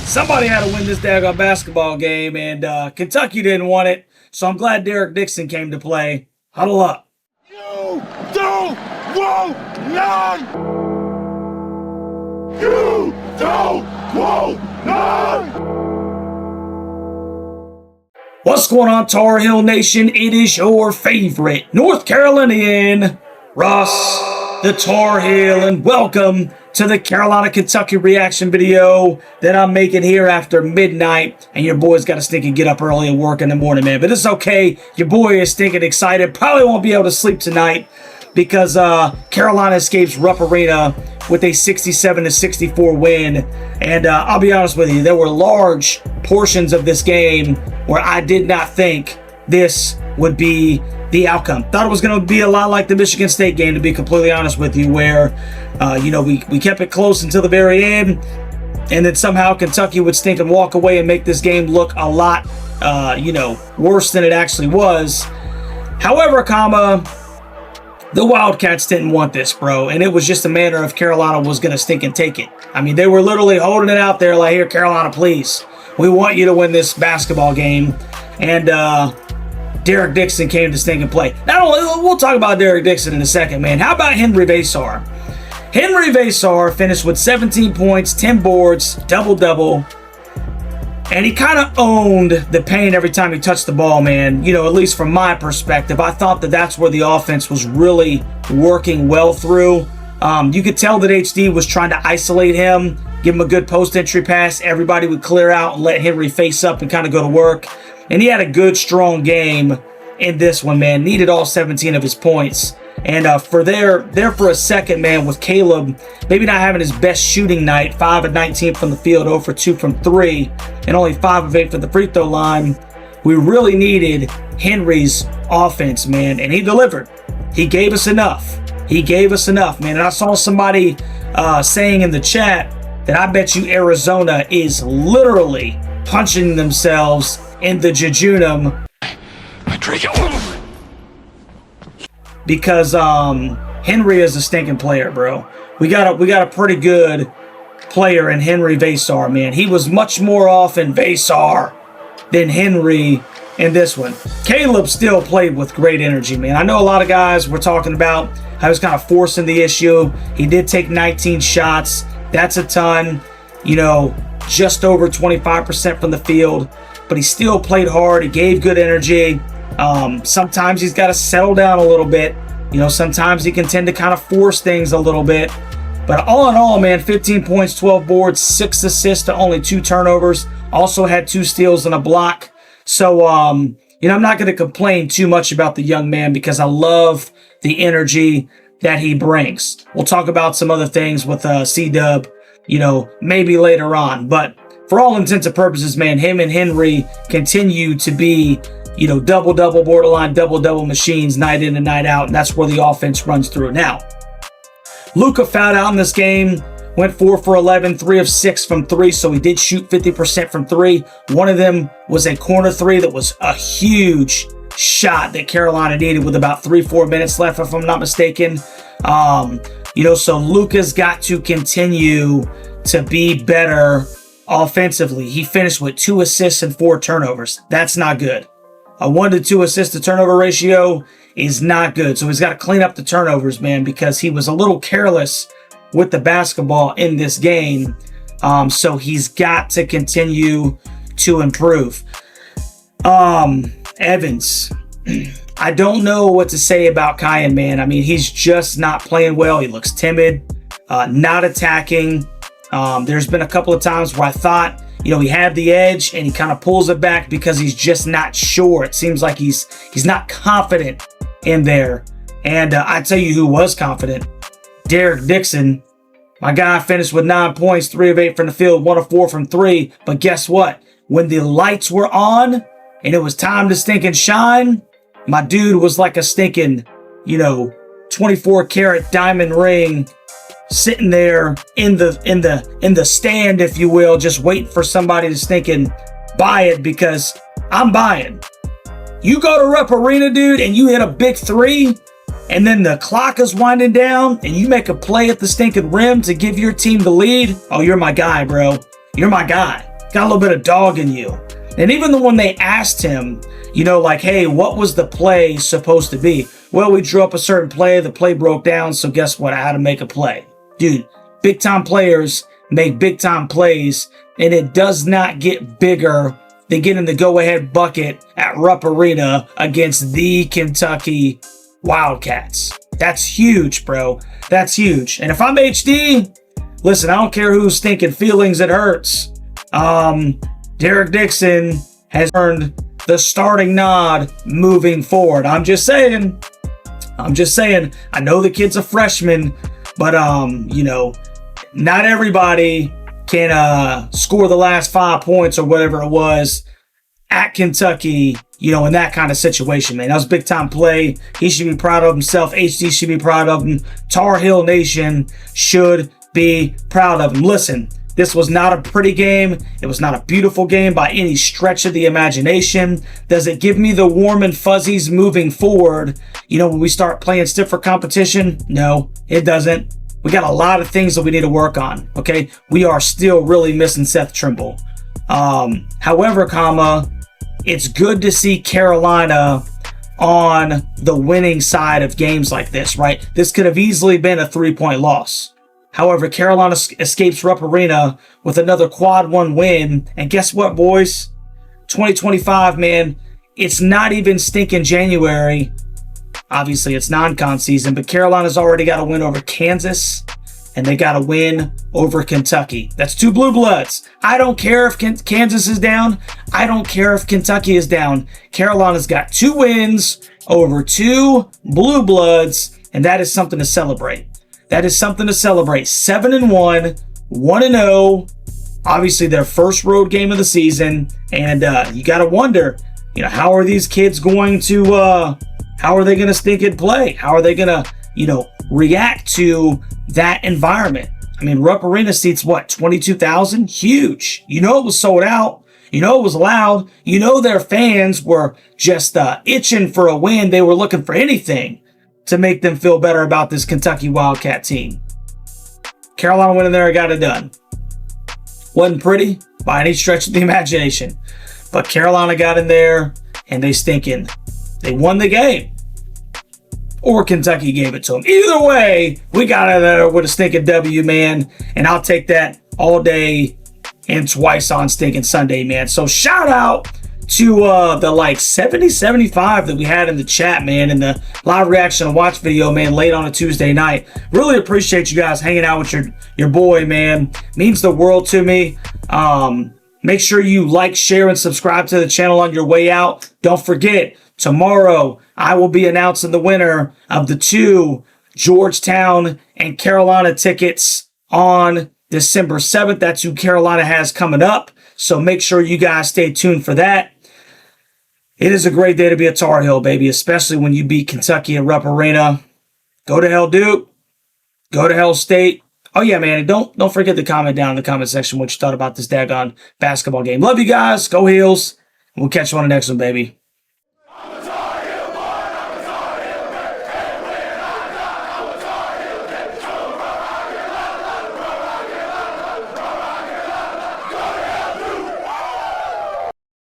Somebody had to win this daggone basketball game, and Kentucky didn't want it, so I'm glad Derek Dixon came to play. Huddle up. You don't want none! You don't want none! What's going on, Tar Heel Nation? It is your favorite North Carolinian, Ross the Tar Heel, and welcome to the Carolina-Kentucky reaction video that I'm making here after midnight. And your boy's got to stinking get up early and work in the morning, man. But it's okay. Your boy is stinking excited. Probably won't be able to sleep tonight because Carolina escapes Rupp Arena with a 67-64 win. And I'll be honest with you, there were large portions of this game where I did not think this would be the outcome. Thought it was going to be a lot like the Michigan State game, to be completely honest with you, where we kept it close until the very end, and then somehow Kentucky would stink and walk away and make this game look a lot worse than it actually was. However, the Wildcats didn't want this, bro, and it was just a matter of Carolina was going to stink and take it. I mean, they were literally holding it out there like, here, Carolina, please, we want you to win this basketball game. And Derek Dixon came to stink and play. Not only, we'll talk about Derek Dixon in a second, man. How about Henry Vasar? Henry Vasar finished with 17 points, 10 boards, double-double. And he kind of owned the paint every time he touched the ball, man. You know, at least from my perspective, I thought that that's where the offense was really working well through. You could tell that HD was trying to isolate him, give him a good post-entry pass. Everybody would clear out and let Henry face up and kind of go to work. And he had a good, strong game in this one, man. Needed all 17 of his points. And for a second, man, with Caleb maybe not having his best shooting night, 5 of 19 from the field, 0 for 2 from 3, and only 5 of 8 from the free throw line, we really needed Henry's offense, man. And he delivered. He gave us enough. He gave us enough, man. And I saw somebody saying in the chat that I bet you Arizona is literally punching themselves in the jejunum because Henry is a stinking player, bro. We got a pretty good player in Henry Vasar, man. He was much more off in Vasar than Henry in this one. Caleb still played with great energy, man. I know a lot of guys were talking about how he was kind of forcing the issue. He did take 19 shots. That's a ton. You know, just over 25% from the field. But he still played hard. He gave good energy. Sometimes he's got to settle down a little bit. You know, sometimes he can tend to kind of force things a little bit. But all in all, man, 15 points, 12 boards, 6 assists to only 2 turnovers. Also had 2 steals and a block. So, I'm not going to complain too much about the young man because I love the energy that he brings. We'll talk about some other things with C-Dub, maybe later on. But for all intents and purposes, man, him and Henry continue to be, double-double, borderline double-double machines night in and night out, and that's where the offense runs through. Now, Luka fouled out in this game, went 4 for 11, 3 of 6 from 3, so he did shoot 50% from 3. One of them was a corner 3 that was a huge shot that Carolina needed with about 3-4 minutes left, if I'm not mistaken. So Luka's got to continue to be better offensively. He finished with 2 assists and 4 turnovers. That's not good. A 1 to 2 assist to turnover ratio is not good. So he's got to clean up the turnovers, man, because he was a little careless with the basketball in this game. So he's got to continue to improve. Evans. I don't know what to say about Kyan, man. I mean, he's just not playing well. He looks timid, not attacking. There's been a couple of times where I thought, he had the edge and he kind of pulls it back because he's just not sure. It seems like he's not confident in there. And I tell you who was confident. Derek Dixon. My guy finished with 9 points, 3 of 8 from the field, 1 of 4 from 3. But guess what? When the lights were on and it was time to stink and shine, my dude was like a stinking, 24-karat diamond ring sitting there in the stand, if you will, just waiting for somebody to stink and buy it, because I'm buying. You go to Rupp Arena, dude, and you hit a big 3, and then the clock is winding down, and you make a play at the stinking rim to give your team the lead. Oh, you're my guy, bro. You're my guy. got a little bit of dog in you. And even when they asked him, like, hey, what was the play supposed to be? Well, we drew up a certain play. The play broke down. So guess what? I had to make a play. Dude, big time players make big time plays, and it does not get bigger than getting the go-ahead bucket at Rupp Arena against the Kentucky Wildcats. That's huge, bro. That's huge. And if I'm HD, listen, I don't care who's thinking feelings, it hurts. Derek Dixon has earned the starting nod moving forward. I'm just saying. I know the kid's a freshman, but not everybody can score the last 5 points or whatever it was at Kentucky, in that kind of situation, man. That was a big time play. He should be proud of himself. HD should be proud of him. Tar Heel Nation should be proud of him. Listen, this was not a pretty game. It was not a beautiful game by any stretch of the imagination. Does it give me the warm and fuzzies moving forward, when we start playing stiffer competition? No, it doesn't. We got a lot of things that we need to work on, okay? We are still really missing Seth Trimble. However, it's good to see Carolina on the winning side of games like this, right? This could have easily been a 3-point loss. However, Carolina escapes Rupp Arena with another quad 1 win. And guess what, boys? 2025, man, it's not even stinking January. Obviously, it's non-con season, but Carolina's already got a win over Kansas, and they got a win over Kentucky. That's 2 blue bloods. I don't care if Kansas is down. I don't care if Kentucky is down. Carolina's got 2 wins over 2 blue bloods, and that is something to celebrate. That is something to celebrate. 7-1, 1-0. Obviously, their first road game of the season, and you got to wonder, how are these kids going to? How are they going to stink and play? How are they going to, react to that environment? I mean, Rupp Arena seats, 22,000? Huge. It was sold out. It was loud. Their fans were just itching for a win. They were looking for anything to make them feel better about this Kentucky Wildcat team. Carolina went in there and got it done. Wasn't pretty by any stretch of the imagination. But Carolina got in there and they won the game. Or Kentucky gave it to them. Either way, we got out of there with a stinking W, man. And I'll take that all day and twice on stinking Sunday, man. So shout out to the 70, 75 that we had in the chat, man, in the live reaction and watch video, man, late on a Tuesday night. Really appreciate you guys hanging out with your boy, man. Means the world to me. Make sure you like, share, and subscribe to the channel on your way out. Don't forget, tomorrow I will be announcing the winner of the 2 Georgetown and Carolina tickets on December 7th. That's who Carolina has coming up. So make sure you guys stay tuned for that. It is a great day to be a Tar Heel, baby, especially when you beat Kentucky at Rupp Arena. Go to hell, Duke. Go to hell, State. Oh, yeah, man, and don't forget to comment down in the comment section what you thought about this daggone basketball game. Love you guys. Go Heels. We'll catch you on the next one, baby.